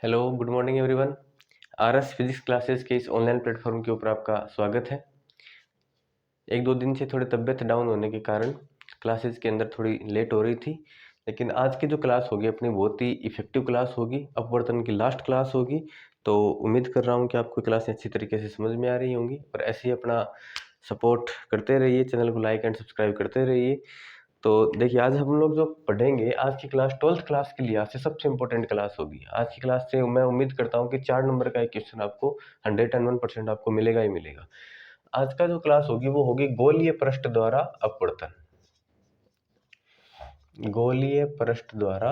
Hello, good morning everyone. RS physics classes के इस online platform के ऊपर आपका स्वागत है। एक दो दिन से थोड़ी तबीयत डाउन होने के कारण क्लासेस के अंदर थोड़ी लेट हो रही थी, लेकिन आज की जो क्लास होगी अपनी बहुत ही इफेक्टिव क्लास होगी, अपवर्तन की लास्ट क्लास होगी। तो उम्मीद कर रहा हूँ कि आपको क्लास अच्छी तरीके से समझ में आ रही होंगी और ऐसे ही अपना सपोर्ट करते रहिए, चैनल को लाइक एंड सब्सक्राइब करते रहिए। तो देखिए, आज हम लोग जो पढ़ेंगे, आज की क्लास 12th क्लास के लिहाज से सबसे इंपॉर्टेंट क्लास होगी। आज की क्लास से मैं उम्मीद करता हूँ कि 4 नंबर का एक क्वेश्चन आपको 101% आपको मिलेगा ही मिलेगा। आज का जो क्लास होगी वो होगी गोलीय पृष्ठ द्वारा अपवर्तन। गोलीय पृष्ठ द्वारा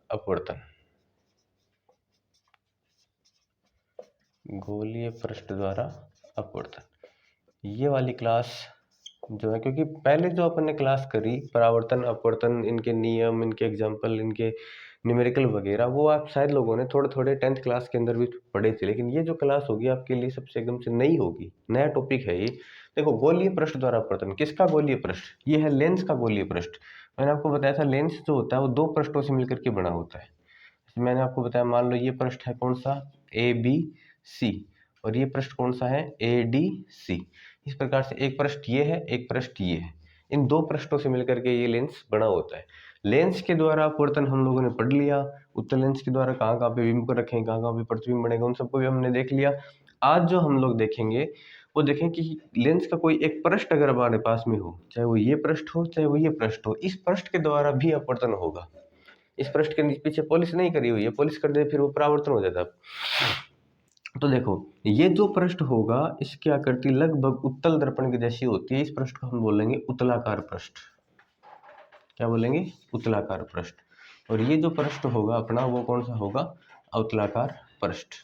अपवर्तन। गोलीय पृष्ठ द्वारा अपवर्तन ये वाली क्लास जो है, क्योंकि पहले जो अपन ने क्लास करी परावर्तन अपवर्तन, इनके नियम, इनके एग्जाम्पल, इनके न्यूमेरिकल वगैरह, वो आप शायद लोगों ने थोड़े थोड़े 10th क्लास के अंदर भी पढ़े थे, लेकिन ये जो क्लास होगी आपके लिए सबसे एकदम से नई होगी, नया टॉपिक है ये। देखो, गोलीय पृष्ठ द्वारा अपवर्तन, किसका गोलीय पृष्ठ? ये है लेंस का गोलीय पृष्ठ। मैंने आपको बताया था लेंस जो होता है वो दो पृष्ठों से मिलकर के बना होता है। मैंने आपको बताया, मान लो ये पृष्ठ है कौन सा, ए बी सी, और ये पृष्ठ कौन सा है, ए डी सी। इस प्रकार से एक पृष्ठ ये है, एक पृष्ठ ये है, इन दो पृष्ठों से मिलकर के ये लेंस बना होता है। लेंस के द्वारा अपवर्तन हम लोगों ने पढ़ लिया। उत्तल लेंस के द्वारा कहाँ कहाँ पे बिंब को रखें, कहाँ कहाँ पे प्रतिबिंब बनेगा, उन सबको भी हमने देख लिया। आज जो हम लोग देखेंगे वो देखें कि लेंस का कोई एक पृष्ठ अगर हमारे पास में हो, चाहे वो ये पृष्ठ हो चाहे वो ये पृष्ठ हो, इस पृष्ठ के द्वारा भी अपवर्तन होगा। इस पृष्ठ के पीछे पॉलिश नहीं करी हुई है, पॉलिश कर दे फिर वो परावर्तन हो जाता है। तो देखो, ये जो पृष्ठ होगा इसकी आकृति लगभग उत्तल दर्पण की जैसी होती है। इस पृष्ठ को हम बोलेंगे उत्तलाकार पृष्ठ। क्या बोलेंगे? उत्तलाकार पृष्ठ। और ये जो पृष्ठ होगा अपना वो कौन सा होगा? अवतलाकार पृष्ठ।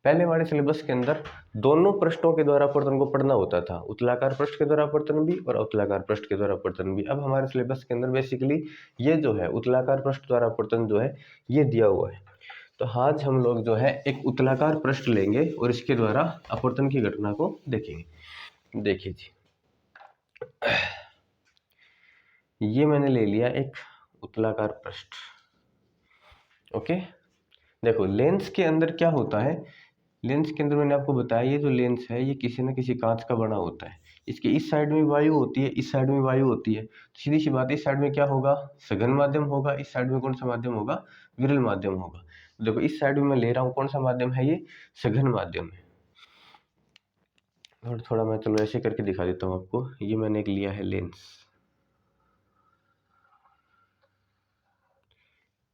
पहले वाले सिलेबस के अंदर दोनों पृष्ठों के द्वारा अपवर्तन को पढ़ना होता था, उत्तलाकार पृष्ठ के द्वारा अपवर्तन भी और अवतलाकार पृष्ठ के द्वारा अपवर्तन भी। अब हमारे सिलेबस के अंदर बेसिकली ये जो है उत्तलाकार पृष्ठ द्वारा अपवर्तन जो है ये दिया हुआ है। तो आज हम लोग जो है एक उत्तलाकार पृष्ठ लेंगे और इसके द्वारा अपवर्तन की घटना को देखेंगे। देखिए जी, ये मैंने ले लिया एक उत्तलाकार पृष्ठ। ओके, देखो लेंस के अंदर क्या होता है। लेंस के अंदर मैंने आपको बताया, ये जो लेंस है ये किसी न किसी कांच का बना होता है। इसके इस साइड में वायु होती है, इस साइड में वायु होती है। तो सीधी सी बात है, इस साइड में क्या होगा? सघन माध्यम होगा। इस साइड में कौन सा माध्यम होगा? विरल माध्यम होगा। देखो, इस साइड में मैं ले रहा हूँ कौन सा माध्यम है? ये सघन माध्यम है। और थोड़ा मैं चलो ऐसे करके दिखा देता हूँ आपको। ये मैंने एक लिया है लेंस,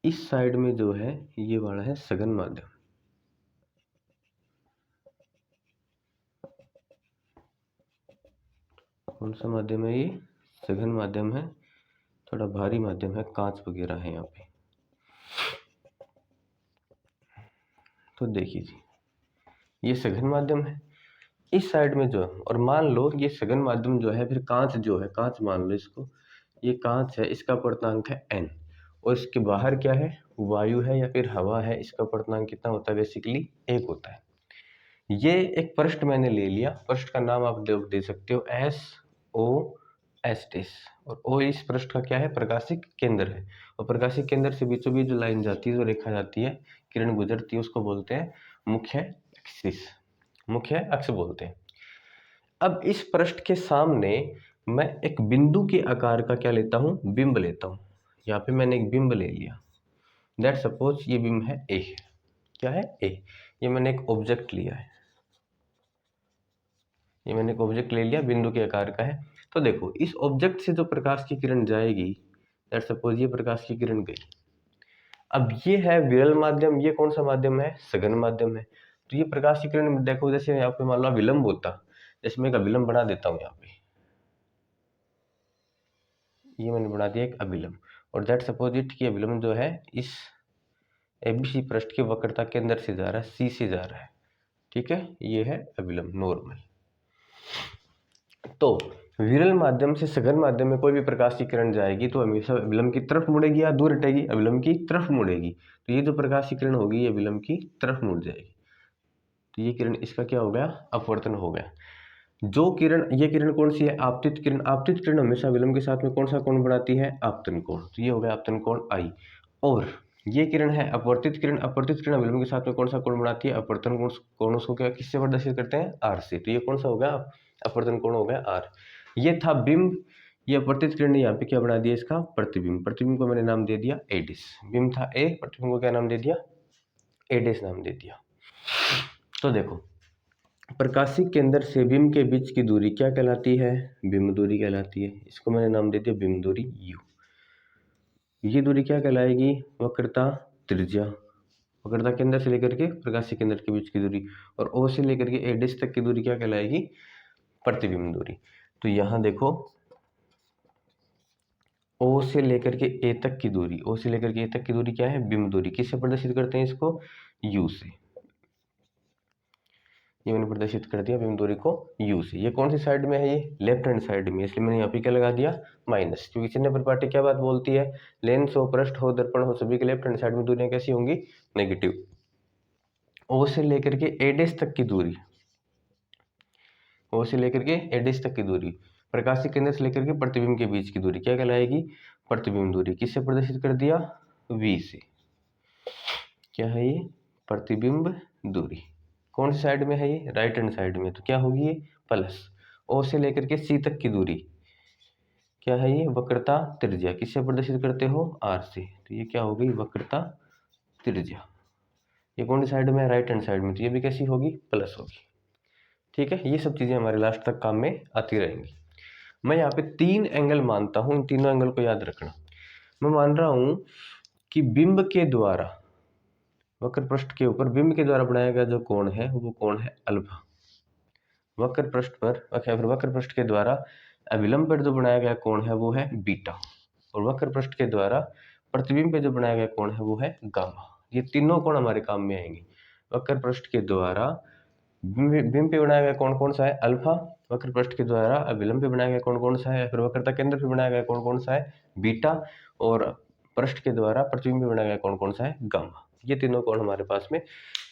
इस साइड में जो है ये वाला है सघन माध्यम। कौन सा माध्यम है ये? सघन माध्यम है। थोड़ा भारी माध्यम है, कांच वगैरह है यहाँ पे। तो देखिए जी, ये सघन माध्यम है। इस साइड में जो है, और मान लो ये सघन माध्यम जो है, फिर कांच जो है, कांच मान लो इसको, ये कांच है, इसका अपवर्तनांक है n, और इसके बाहर क्या है? वायु है या फिर हवा है। इसका अपवर्तनांक कितना होता है? बेसिकली 1 होता है। ये एक पृष्ठ मैंने ले लिया, पृष्ठ का नाम आप दे सकते हो SOS, और O इस पृष्ठ का क्या है? प्रकाशिक केंद्र है। और प्रकाशिक केंद्र से बीचों बीच जो लाइन जाती है, जो रेखा जाती है, किरण गुजरती है, उसको बोलते हैं मुख्य एक्सिस, मुख्य अक्ष बोलते हैं। अब इस पृष्ठ के सामने मैं एक बिंदु के आकार का क्या लेता हूँ? बिंब लेता हूँ। यहाँ पे मैंने एक बिंब ले लिया। दैट सपोज ये बिंब है A। क्या है? A। ये मैंने एक ऑब्जेक्ट लिया है, ये मैंने एक ऑब्जेक्ट ले लिया, बिंदु के आकार का है। तो देखो, इस ऑब्जेक्ट से जो प्रकाश की किरण जाएगी, दैट सपोज ये प्रकाश की किरण गई। अब ये है विरल माध्यम, ये कौन सा माध्यम है? सघन माध्यम है। तो ये प्रकाश की किरण देखो, जैसे यहाँ पे मान लो विलंब होता, जैसे मैं एक अभिलंब बना देता हूँ यहाँ पे, ये मैंने बना दिया एक अभिलंब, और दैट सपोज इट कि अभिलंब जो है इस एबीसी पृष्ठ की वक्रता के अंदर से जा रहा है, सी से जा रहा है। ठीक है, ये है अभिलंब नॉर्मल। तो विरल माध्यम से सघन माध्यम में कोई भी प्रकाश की किरण जाएगी तो हमेशा अभिलंब की तरफ मुड़ेगी या दूर हटेगी? अभिलंब की तरफ मुड़ेगी। तो ये जो प्रकाश की किरण होगी ये अभिलंब की तरफ मुड़ जाएगी। तो ये किरण, इसका क्या हो गया? अपवर्तन हो गया। जो किरण, ये किरण कौन सी है? आपतित किरण। आपतित किरण हमेशा विलंब के साथ में कौन सा कोण बनाती है? आपतन कोण। तो ये हो गया आपतन कोण I। और ये किरण है अपवर्तित किरण। अपवर्तित किरण अभिलंब के साथ में कौन सा कोण बनाती है? अपवर्तन कोण। कोण उसको क्या किससे प्रदर्शित करते हैं? आर से। तो ये कौन सा हो गया? अपवर्तन कोण हो गया आर। ये था बिंब। ये अपवर्तित किरण ने यहाँ पे क्या बना दिया? इसका प्रतिबिंब। प्रतिबिंब को मैंने नाम दे दिया एडिस। बिंब था ए, प्रतिबिंब को क्या नाम दे दिया? एडिस नाम दे दिया। तो देखो, प्रकाशीय केंद्र से बिंब के बीच की दूरी क्या कहलाती है? बिंब दूरी कहलाती है। इसको मैंने नाम दे दिया बिंब दूरी यू। ये दूरी क्या कहलाएगी? वक्रता त्रिज्या। वक्रता केंद्र से लेकर के प्रकाशीय केंद्र के बीच की दूरी। और ओ से लेकर के एडिस तक की दूरी क्या कहलाएगी? प्रतिबिंब दूरी। तो यहाँ देखो, ओ से लेकर के ए तक की दूरी, ओ से लेकर के ए तक की दूरी क्या है? बिंब दूरी। किससे प्रदर्शित करते हैं इसको? यू से। ये मैंने प्रदर्शित कर दिया बिंब दूरी को यू से। ये कौन सी साइड में है? ये लेफ्ट हैंड साइड में, इसलिए मैंने यहाँ पे क्या लगा दिया? माइनस। क्योंकि चिन्ह परिपाटी क्या बात बोलती है? लेंस हो, पृष्ठ हो, दर्पण हो, सभी के लेफ्ट हैंड साइड में दूरियां कैसी होंगी? नेगेटिव। ओ से लेकर के एडिस तक की दूरी, ओ से लेकर के एडिस तक की दूरी, प्रकाशीय केंद्र से लेकर के प्रतिबिंब के बीच की दूरी क्या कहलाएगी? प्रतिबिंब दूरी। किससे प्रदर्शित कर दिया? वी से। क्या है ये? प्रतिबिंब दूरी। कौन सी साइड में है ये? राइट हैंड साइड में। तो क्या होगी ये? प्लस। ओ से लेकर के सी तक की दूरी क्या है ये? वक्रता त्रिज्या। किससे प्रदर्शित करते हो? आर से। तो ये क्या हो गई? वक्रता त्रिज्या। ये कौन सी साइड में है? राइट हैंड साइड में। तो ये भी कैसी होगी? प्लस होगी। ठीक है, ये सब चीजें हमारे लास्ट तक काम में आती रहेंगी। मैं यहाँ पे 3 एंगल मानता हूँ, इन तीनों एंगल को याद रखना। मैं मान रहा हूं कि बिंब के द्वारा, वक्र पृष्ठ के ऊपर बिंब के द्वारा बनाया गया जो कोण है वो कोण है अल्फा। वक्र पृष्ठ पर, वक्र पृष्ठ के द्वारा अभिलंब पर जो बनाया गया कोण है वो है बीटा। और वक्र पृष्ठ के द्वारा प्रतिबिंब पे जो बनाया गया कोण है वो है गामा। ये तीनों कोण हमारे काम में आएंगे। वक्र पृष्ठ के द्वारा बिंब पे बनाया गया कोण कौन सा है? अल्फा। वक्र पृष्ठ के द्वारा अभिलंब पे बनाया गया कोण कौन सा है? फिर वक्रता केंद्र पे बनाया गया कोण कौन सा है? बीटा। और पृष्ठ के द्वारा प्रतिबिंब पे बनाया गया कोण कौन सा है? गामा। ये तीनों कोण हमारे पास में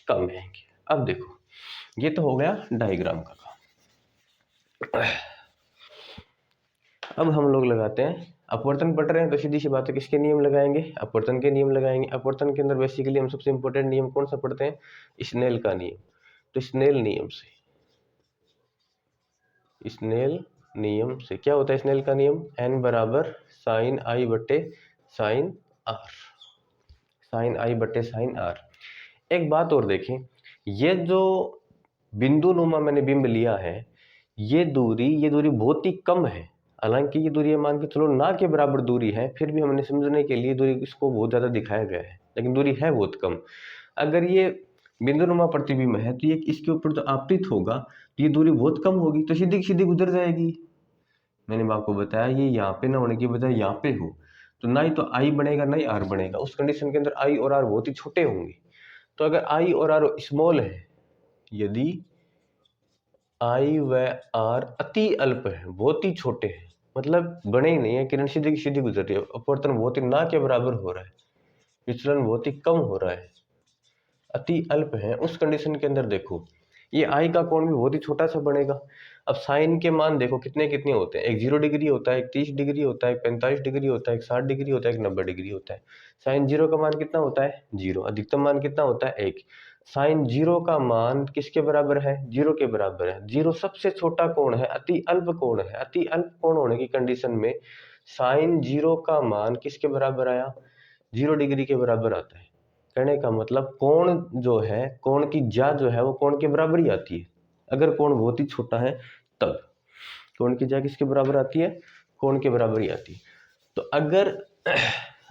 काम में आएंगे। अब देखो, ये तो हो गया डायग्राम का काम। अब हम लोग लगाते हैं, अपवर्तन पढ़ रहे हैं तो सीधी सी बात है किसके नियम लगाएंगे? अपवर्तन के नियम लगाएंगे। अपवर्तन के अंदर बेसिकली हम सबसे इंपॉर्टेंट नियम कौन सा पढ़ते हैं? स्नेल का नियम। तो स्नेल नियम से, स्नेल नियम से क्या होता है? स्नेल का नियम n बराबर साइन आई बटे साइन आर, साइन आई बटे साइन आर। एक बात और देखें, ये जो बिंदु नुमा मैंने बिंब लिया है, ये दूरी बहुत ही कम है। हालांकि ये दूरी मान के चलो ना के बराबर दूरी है, फिर भी हमने समझने के लिए दूरी इसको बहुत ज्यादा दिखाया गया है, लेकिन दूरी है बहुत कम। अगर ये बिंदु नुमा प्रतिबिंब है तो ये इसके ऊपर जो आपतित होगा तो ये दूरी बहुत कम होगी, तो सीधी सीधी गुजर जाएगी। मैंने आपको बताया ये यहाँ पे ना होने की बजाय यहाँ पे हो, तो ना ही तो आई बनेगा ना ही आर बनेगा। उस कंडीशन के अंदर आई और आर बहुत ही छोटे होंगे। तो अगर आई और आर स्मॉल है, यदि आई व आर अति अल्प है, बहुत ही छोटे हैं, मतलब बने ही नहीं है, किरण सीधी की सीधी गुजर रही है, अपवर्तन बहुत ही ना के बराबर हो रहा है, विचलन बहुत ही कम हो रहा है, अति अल्प है, उस कंडीशन के अंदर देखो ये आई का कोण भी बहुत ही छोटा सा बनेगा। अब साइन के मान देखो कितने कितने होते हैं, एक 0 डिग्री होता है, एक 30 डिग्री होता है, एक 45 डिग्री होता है, एक 60 डिग्री होता है, एक 90 डिग्री होता है। साइन 0 का मान कितना होता है? 0। अधिकतम मान कितना होता है? 1। साइन 0 का मान किसके बराबर है? 0 के बराबर है। 0 सबसे छोटा कोण है, अति अल्प कोण है। अति अल्प कोण होने की कंडीशन में साइन 0 का मान किसके बराबर आया? 0 डिग्री के बराबर आता है। कहने का मतलब कोण जो है, कोण की ज्या जो है वो कोण के बराबर ही आती है। अगर कोण बहुत ही छोटा है तब कोण की ज्या किसके बराबर आती है? कोण के बराबर ही आती है। तो अगर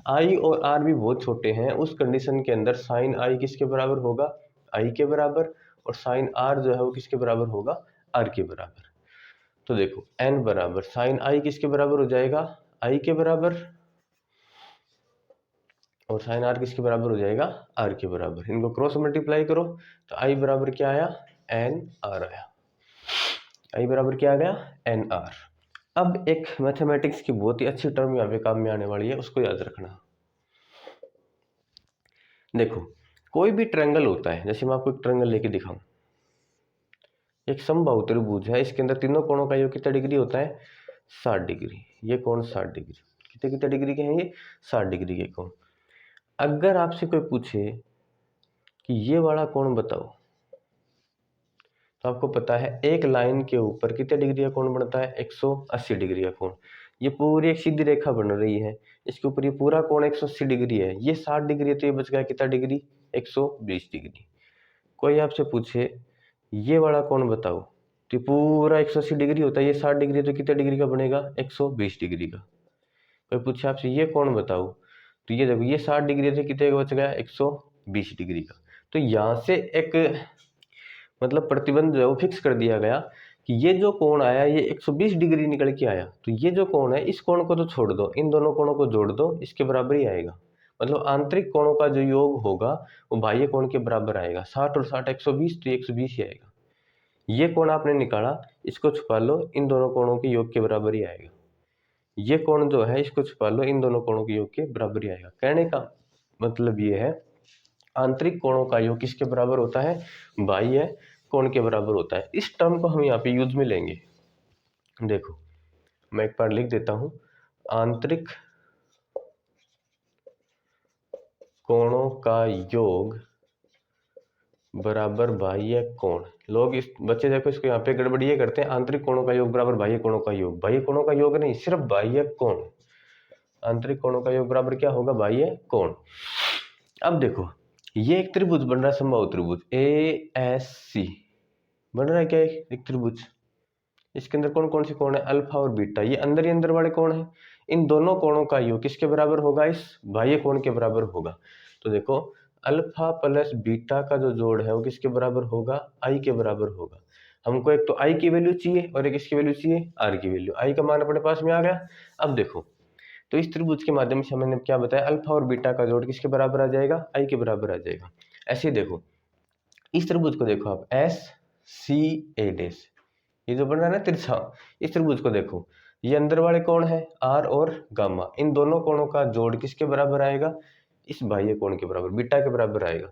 आई और आर भी बहुत छोटे हैं, उस कंडीशन के अंदर साइन आई किसके बराबर होगा? आई के बराबर। और साइन आर जो है वो किसके बराबर होगा? आर के बराबर। तो देखो एन बराबर साइन आई किसके बराबर हो जाएगा? आई के बराबर। और साइन आर किसके बराबर हो जाएगा? आर के बराबर। इनको क्रॉस मल्टीप्लाई करो तो आई बराबर क्या आया? एन आर आया। आई बराबर क्या आ गया? N R. अब एक मैथमेटिक्स की बहुत ही अच्छी टर्म यहाँ पे काम में आने वाली है, उसको याद रखना। देखो कोई भी ट्रायंगल होता है, जैसे मैं आपको एक ट्रायंगल लेके दिखाऊं, एक समबाहु त्रिभुज है, इसके अंदर तीनों कोणों का योग कितना डिग्री होता है? 60 डिग्री। ये कोण 60 डिग्री। कितने कितने डिग्री के हैं ये? 60 डिग्री के कोण। अगर आपसे कोई पूछे कि ये वाला कोण बताओ, तो आपको पता है एक लाइन के ऊपर कितने डिग्री का कोण बनता है, 180 डिग्री का कोण। ये पूरी एक सीधी रेखा बन रही है, इसके ऊपर ये पूरा कोण 180 डिग्री है, ये 60 डिग्री है, तो ये बच गया कितना डिग्री, 120 डिग्री। कोई आपसे पूछे ये वाला कोण बताओ, तो ये पूरा 180 डिग्री होता है, ये 60 डिग्री है, तो कितने डिग्री का बनेगा, 120 डिग्री का। कोई पूछे आपसे ये कोण बताओ, तो ये देखो ये 60 डिग्री है, तो कितने का बच गया, 120 डिग्री का। तो यहाँ से एक मतलब प्रतिबंध जो है वो फिक्स कर दिया गया कि ये जो कोण आया ये 120 डिग्री निकल के आया, तो ये जो कोण है इस कोण को तो छोड़ दो, इन दोनों कोणों को जोड़ दो, इसके बराबर ही आएगा। मतलब आंतरिक कोणों का जो योग होगा वो बाह्य कोण के बराबर आएगा। 60 और 60 120, तो 120 ही आएगा। ये कोण आपने निकाला, इसको छुपा लो, इन दोनों कोणों के योग के बराबर ही आएगा। ये कोण जो है इसको छुपा लो, इन दोनों कोणों के योग के बराबर ही आएगा। कहने का मतलब ये है आंतरिक कोणों का योग किसके बराबर होता है, बाह्य कोण के बराबर होता है। इस टर्म को हम यहाँ पे यूज में लेंगे। देखो मैं एक बार लिख देता हूं, आंतरिक कोणों का योग बराबर बाह्य कोण। लोग इस बच्चे देखो इसको यहाँ पे गड़बड़ी ये करते हैं, आंतरिक कोणों का योग बराबर बाह्य कोणों का योग। बाह्य कोणों का योग नहीं, सिर्फ बाह्य कोण। आंतरिक कोणों का योग बराबर क्या होगा, बाह्य कोण। अब देखो ये एक त्रिभुज बन रहा है, समबाहु त्रिभुज ASC बन रहा है। क्या एक त्रिभुज, इसके अंदर कौन कौन से कोण है, अल्फा और बीटा, ये अंदर ही अंदर वाले कोण है। इन दोनों कोणों का योग किसके बराबर होगा, इस बाह्य कोण के बराबर होगा। तो देखो अल्फा प्लस बीटा का जो जोड़ है वो किसके बराबर होगा, आई के बराबर होगा। हमको एक तो आई की वैल्यू चाहिए और एक इसकी वैल्यू चाहिए, आर की वैल्यू। आई का मान अपने पास में आ गया। अब देखो तो इस त्रिभुज के माध्यम से मैंने क्या बताया, अल्फा और बीटा का जोड़ किसके बराबर आ जाएगा, आई के बराबर आ जाएगा। ऐसे ही देखो इस त्रिभुज को देखो आप, SCA', ये जो बन रहा है ना तिरछा, इस त्रिभुज को देखो, ये अंदर वाले कोण है आर और गामा, इन दोनों कोणों का जोड़ किसके बराबर आएगा, इस बाह्य कोण के बराबर, बीटा के बराबर आएगा।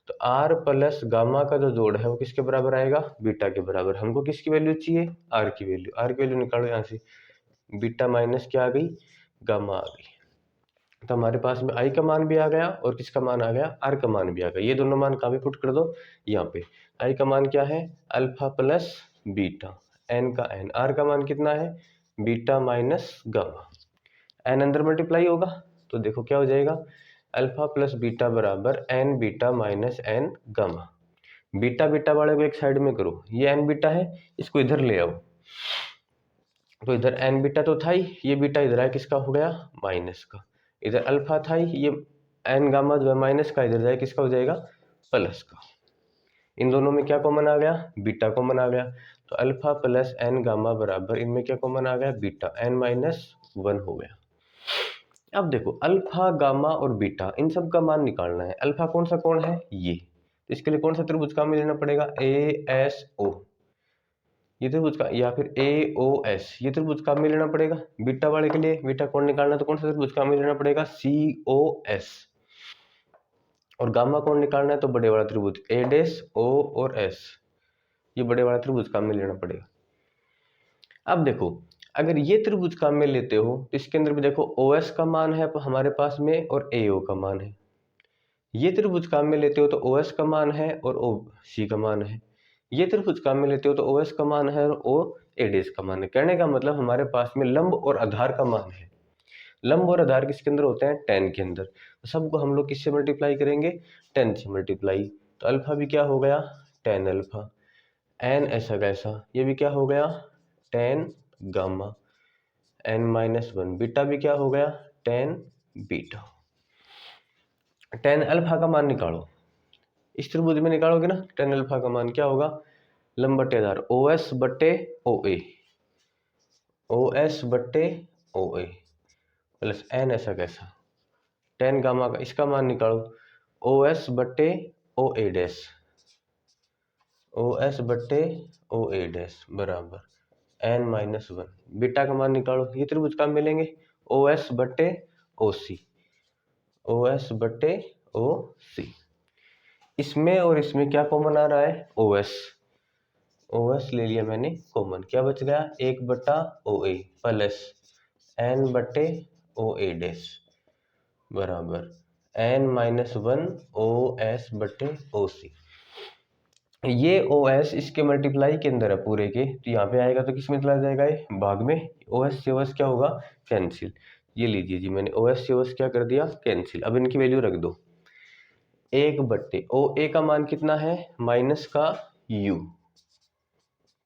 तो आर प्लस गामा का जो जोड़ है वो किसके बराबर आएगा, बीटा के बराबर। हमको किसकी वैल्यू चाहिए, आर की वैल्यू। आर की वैल्यू निकालो यहाँ से, बीटा माइनस क्या आ गई, गामा आ गई। तो हमारे पास में आई का मान भी आ गया और किसका मान आ गया, आर का मान भी आ गया। ये दोनों मान कहाँ पे पुट कर दो, यहाँ पे। आई का मान क्या है, अल्फा प्लस बीटा, एन का एन, आर का मान कितना है, बीटा माइनस गामा। एन अंदर मल्टीप्लाई होगा तो देखो क्या हो जाएगा, अल्फा प्लस बीटा बराबर N beta minus N gamma. Beta beta वाले को एक साइड में करो, ये एन बीटा है, इसको इधर ले आओ। तो इधर एन बीटा तो था ही, ये बीटा इधर है किसका हो गया, माइनस का। इधर अल्फा था ही, ये एन गामा जो है माइनस का, इधर जाए किसका हो जाएगा, प्लस का। इन दोनों में क्या कॉमन आ गया, बीटा कॉमन आ गया। तो अल्फा प्लस एन गामा बराबर इनमें क्या कॉमन आ गया, बीटा, n-1 हो गया। अब देखो अल्फा गामा और बीटा इन सब का मान निकालना है। अल्फा कौन सा कोण है, ये, तो इसके लिए कौन सा त्रिभुज का हमें लेना पड़ेगा, ASO ये त्रिभुज का, या फिर AOS ये त्रिभुज का हमें लेना पड़ेगा। बीटा वाले के लिए बीटा कोण निकालना तो कौन सा त्रिभुज का हमें लेना पड़ेगा, COS। और गामा कोण निकालना है तो बड़े वाला त्रिभुज A', O और S, ये बड़े वाला त्रिभुज काम में लेना पड़ेगा। अब देखो अगर ये त्रिभुज काम में लेते हो तो इसके अंदर भी देखो OS का मान है हमारे पास में और AO का मान है। ये त्रिभुज काम में लेते हो तो OS का मान है और OC का मान है। ये त्रिभुज काम में लेते हो तो OS का मान है और OA' का मान है। कहने का मतलब हमारे पास में लंब और आधार का मान है। लंब और आधार किसके अंदर होते हैं, tan के अंदर। तो सबको हम लोग किससे मल्टीप्लाई करेंगे, tan से मल्टीप्लाई। तो अल्फा भी क्या हो गया, tan अल्फा, n ऐसा कैसा, ये भी क्या हो गया, tan गामा, n-1। बीटा भी क्या हो गया, tan बीटा। tan अल्फा का मान निकालो, इस त्रिभुज में निकालोगे ना, tan अल्फा का मान क्या होगा, लंब बटे आधार OS बटे OA, OS बटे OA प्लस n ऐसा कैसा, tan गामा का इसका मान निकालो, OS बटे OA', OS बटे OA' बराबर n-1। बीटा का मान निकालो, ये त्रिभुज का मिलेंगे, OS बटे OC, OS बटे OC। इसमें और इसमें क्या कॉमन आ रहा है, OS, OS ले लिया मैंने कॉमन, क्या बच गया, 1/OA प्लस n बटे OA' बराबर n-1 OS बटे OC। ये OS इसके मल्टीप्लाई के अंदर है पूरे के, तो यहाँ पे आएगा तो किस में चला जाएगा, ये भाग में। OS से OS क्या होगा, कैंसिल। ये लीजिए जी, मैंने OS से OS क्या कर दिया, कैंसिल। अब इनकी वैल्यू रख दो, 1 बट्टे OA का मान कितना है, माइनस का U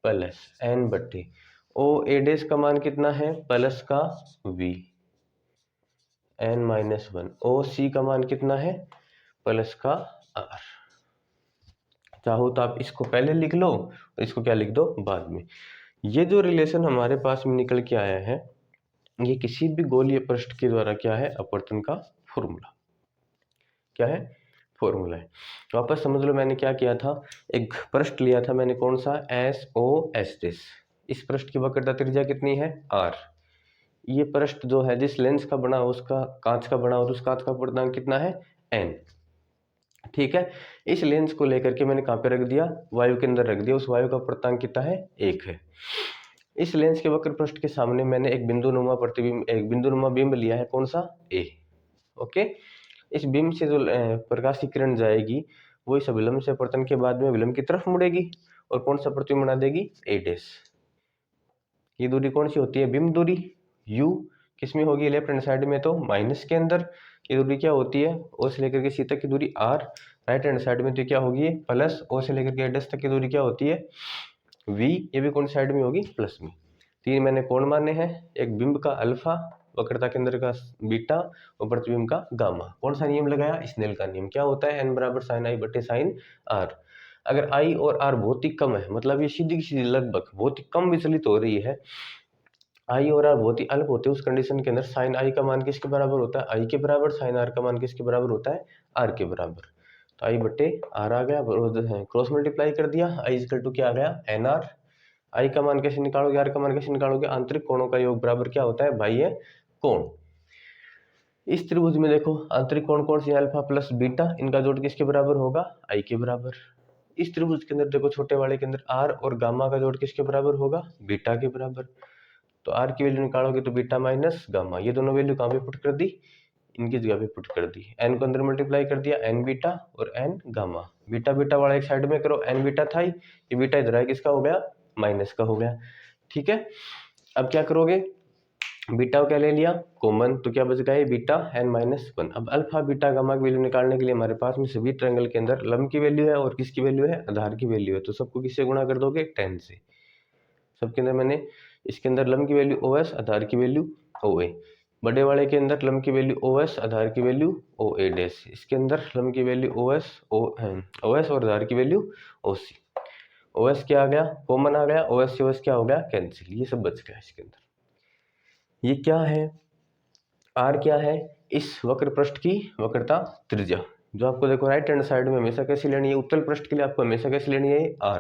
प्लस n बट्टे OA डैश का मान कितना है, प्लस का V n-1। OC का मान कितना है, प्लस का R। चाहो तो आप इसको पहले लिख लो और इसको क्या लिख दो बाद में। ये जो रिलेशन हमारे पास में निकल के आया है, ये किसी भी गोलीय पृष्ठ के द्वारा क्या है, अपवर्तन का फॉर्मूला क्या है, फॉर्मूला है। वापस समझ लो, मैंने क्या किया था, एक पृष्ठ लिया था मैंने, कौन सा, SOS। इस पृष्ठ की वक्रता त्रिज्या कितनी है, R। ये पृष्ठ जो है जिस लेंस का बना हो, उसका कांच का बना हो, तो उस कांच का पूर्णांक कितना है, n। ठीक है, इस लेंस को लेकर के मैंने कहाँ पे रख दिया, वायु के अंदर रख दिया। उस वायु का पूर्णांक कितना है, 1 है। इस लेंस के वक्र पृष्ठ के सामने मैंने एक बिंदुनुमा प्रतिबिंब, एक बिंदुनुमा बिंब लिया है, कौन सा, A। ओके, इस बिंब से जो प्रकाश की किरण जाएगी, वो इस अभिलंब से अपवर्तन के बाद में विलंब की तरफ मुड़ेगी और कौन सा प्रतिबिंब बना देगी, A डैश। ये दूरी कौन सी होती है, बिंब दूरी। U किसमें होगी, लेफ्ट हैंड साइड में, तो माइनस के अंदर। ये दूरी क्या होती है, O से लेकर के C तक की दूरी R। राइट हैंड साइड में तो क्या होगी, प्लस O से लेकर के A डैश तक की दूरी क्या होती है, V। ये भी कौन सी साइड में होगी, प्लस में। तीन मैंने कोण माने हैं, एक बिंब का अल्फा, वक्रता केंद्र का बीटा और प्रतिबिंब का गामा। कौन सा नियम लगाया, स्नेल का नियम। क्या होता है, n बराबर साइन आई बटे साइन आर। अगर I और R बहुत ही कम है, मतलब ये सीधी की सीधी लगभग बहुत ही कम विचलित हो रही है, I और R बहुत ही अल्प होते हैं, उस कंडीशन के अंदर साइन I का मान किसके बराबर होता है, I के बराबर। साइन R का मान किसके बराबर होता है, R के बराबर। तो I बटे R आ गया, क्रॉस मल्टीप्लाई कर दिया, I इक्वल टू क्या आ गया, NR। I का मान कैसे निकालोगे, R का मान कैसे निकालोगे, आंतरिक कोणों का योग बराबर क्या होता है, बाह्य कोण। इस त्रिभुज में देखो आंतरिक कोण कौन सी, अल्फा प्लस बीटा, इनका जोड़ किसके बराबर होगा, I के बराबर। इस त्रिभुज के अंदर देखो छोटे वाले के अंदर R और गामा का जोड़ किसके बराबर होगा, बीटा के बराबर। तो R की वैल्यू निकालोगे तो बीटा माइनस गामा, ये दोनों वैल्यू कहाँ पे पुट कर दी, इनकी जगह पे पुट कर दी। n को अंदर मल्टीप्लाई कर दिया, n बीटा और n गामा। बीटा बीटा वाला एक साइड में करो, n बीटा था, ये बीटा इधर है, किसका हो गया, माइनस का हो गया। ठीक है, अब क्या करोगे, बीटा को क्या ले लिया कॉमन, तो क्या बच गया, बीटा n-1। अब अल्फा बीटा गामा की वैल्यू निकालने के लिए हमारे पास में सभी ट्रायंगल के अंदर लंब की वैल्यू है और किसकी वैल्यू है, आधार की वैल्यू है। तो सबको किससे गुणा कर दोगे, 10 से। सबके अंदर मैंने, इसके अंदर लंब की वैल्यू OS, आधार की वैल्यू OA। बड़े वाले के अंदर लंब की वैल्यू OS, आधार की वैल्यू OA डैश। इसके अंदर लंब की वैल्यू OS और आधार की वैल्यू OC। OS क्या आ गया, कॉमन आ गया, OS से OS क्या हो गया, कैंसिल। ये सब बच गया इसके अंदर। ये क्या है, R क्या है, इस वक्र पृष्ठ की वक्रता त्रिज्या, जो आपको देखो राइट हैंड साइड में हमेशा कैसी लेनी है, उत्तल पृष्ठ के लिए आपको हमेशा कैसी लेनी है, R।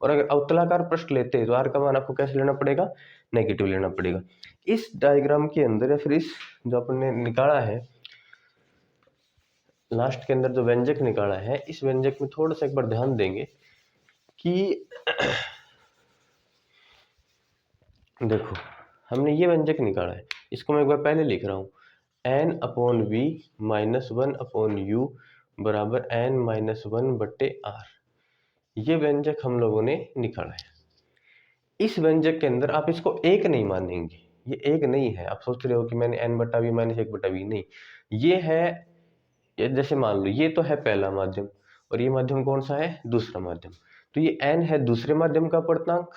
और अगर अवतलाकार पृष्ठ लेते हैं तो R का मान आपको कैसे लेना पड़ेगा, नेगेटिव लेना पड़ेगा। इस डायग्राम के अंदर या फिर इस जो अपने निकाला है लास्ट के अंदर जो व्यंजक निकाला है, इस व्यंजक में थोड़ा सा एक बार ध्यान देंगे कि देखो हमने ये व्यंजक निकाला है, इसको मैं एक बार पहले लिख रहा हूँ, n/v - 1/u बराबर n-1 बट्टे r। ये व्यंजक हम लोगों ने निकाला है। इस व्यंजक के अंदर आप इसको एक नहीं मानेंगे, ये एक नहीं है। आप सोच रहे हो कि मैंने n/v - 1/v, नहीं, ये है, ये जैसे मान लो ये तो है पहला माध्यम और ये माध्यम कौन सा है, दूसरा माध्यम। तो ये n है दूसरे माध्यम का पूर्णांक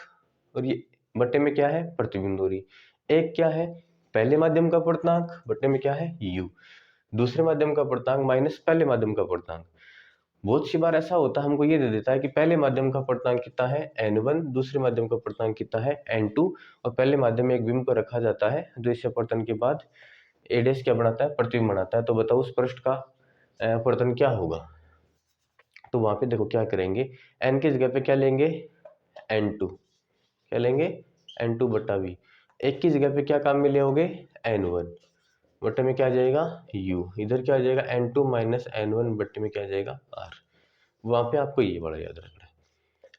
और ये बट्टे में क्या है, प्रतिबिंब दूरी। एक क्या है, पहले माध्यम का पूर्णांक, बट्टे में क्या है, u। दूसरे माध्यम का पूर्णांक माइनस पहले माध्यम का पूर्णांक। बहुत सी बार ऐसा होता है, हमको ये दे देता है कि पहले माध्यम का पूर्णांक कितना है, n1, दूसरे माध्यम का पूर्णांक कितना है, n2, और पहले माध्यम में एक बिंब को रखा जाता है जो इस अपवर्तन के बाद a डैश क्या बनाता है, प्रतिबिंब बनाता है। तो बताओ उस पृष्ठ का अपवर्तन क्या होगा। तो वहां पे देखो क्या करेंगे, n की जगह पे क्या लेंगे, n2, क्या लेंगे, n2 बट्टा v। एक की जगह पे क्या काम में ले होगे, n1 बट्टे में क्या आ जाएगा, u। इधर क्या आ जाएगा, n2 माइनस n1 बट्टे में क्या आ जाएगा, r। वहां पे आपको ये बड़ा याद रखना है।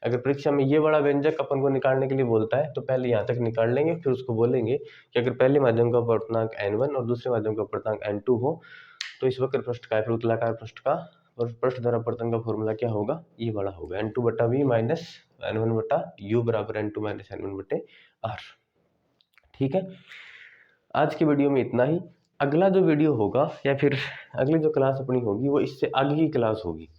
अगर परीक्षा में ये बड़ा व्यंजक अपन को निकालने के लिए बोलता है तो पहले यहाँ तक निकाल लेंगे, फिर उसको बोलेंगे कि अगर पहले माध्यम का पूर्णांक n1 और दूसरे माध्यम का पूर्णांक n2 हो तो इस वक्र पृष्ठ का उपवृत्ताकार पृष्ठ का और पृष्ठ द्वारा अपवर्तन का फॉर्मूला क्या होगा, ये वाला होगा n2/v माइनस n1/u बराबर n2 माइनस n1/r। ठीक है, आज की वीडियो में इतना ही। अगला जो वीडियो होगा या फिर अगली जो क्लास अपनी होगी वो इससे आगे की क्लास होगी।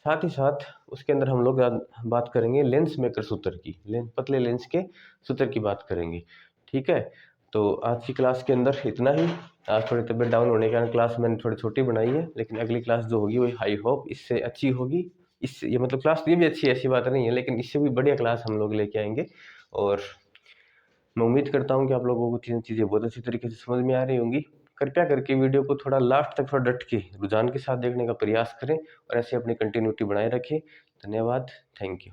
साथ ही साथ उसके अंदर हम लोग बात करेंगे लेंस मेकर सूत्र की, पतले लेंस के सूत्र की बात करेंगे। ठीक है, तो आज की क्लास के अंदर इतना ही। आज थोड़ी तबीयत डाउन होने के कारण क्लास मैंने थोड़ी छोटी बनाई है, लेकिन अगली क्लास जो होगी वो आई होप इससे अच्छी होगी। इससे ये मतलब क्लास ये भी अच्छी है, ऐसी बात नहीं है, लेकिन इससे भी बढ़िया क्लास हम लोग लेके आएंगे। और मैं उम्मीद करता हूँ कि आप लोगों को चीज़ें बहुत अच्छी तरीके से समझ में आ रही होंगी। कृपया करके वीडियो को थोड़ा लास्ट तक थोड़ा डट के रुझान के साथ देखने का प्रयास करें और ऐसे अपनी कंटिन्यूटी बनाए रखें। धन्यवाद, थैंक यू।